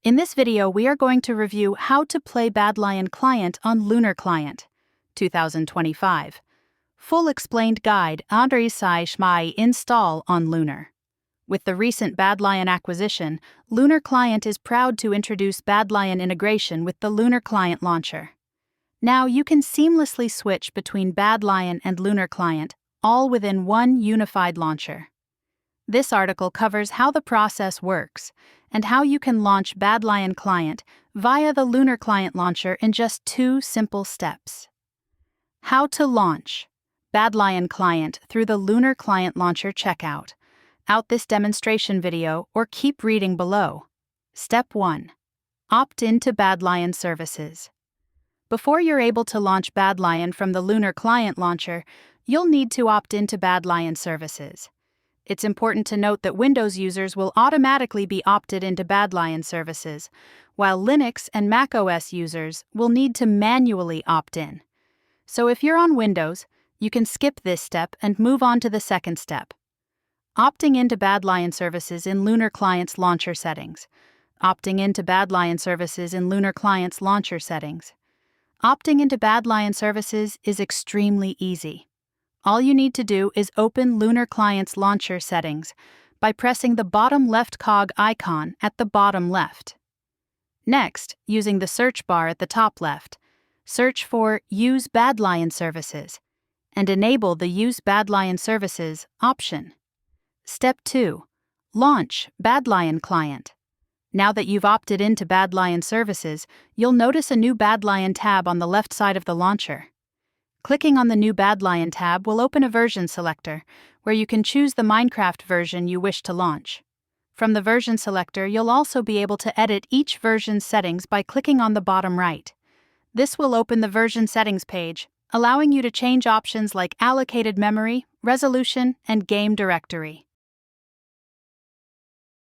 In this video, we are going to review how to play Badlion Client on Lunar Client, 2025. Full explained guide Andrei Sai Shmai install on Lunar. With the recent Badlion acquisition, Lunar Client is proud to introduce Badlion integration with the Lunar Client launcher. Now you can seamlessly switch between Badlion and Lunar Client, all within one unified launcher. This article covers how the process works and how you can launch Badlion Client via the Lunar Client launcher in just 2 simple steps. How to launch Badlion Client through the Lunar Client launcher checkout. Out this demonstration video or keep reading below. Step 1. Opt into Badlion services. Before you're able to launch Badlion from the Lunar Client launcher, you'll need to opt into Badlion services. It's important to note that Windows users will automatically be opted into Badlion services, while Linux and macOS users will need to manually opt in. So if you're on Windows, you can skip this step and move on to the second step. Opting into Badlion services in Lunar Client's launcher settings. Opting into Badlion services in Lunar Client's launcher settings. Opting into Badlion services is extremely easy. All you need to do is open Lunar Client's launcher settings by pressing the bottom left cog icon at the bottom left. Next, using the search bar at the top left, search for Use Badlion Services and enable the Use Badlion Services option. Step 2. Launch Badlion Client. Now that you've opted into Badlion Services, you'll notice a new Badlion tab on the left side of the launcher. Clicking on the new Badlion tab will open a version selector, where you can choose the Minecraft version you wish to launch. From the version selector, you'll also be able to edit each version's settings by clicking on the bottom right. This will open the version settings page, allowing you to change options like allocated memory, resolution, and game directory.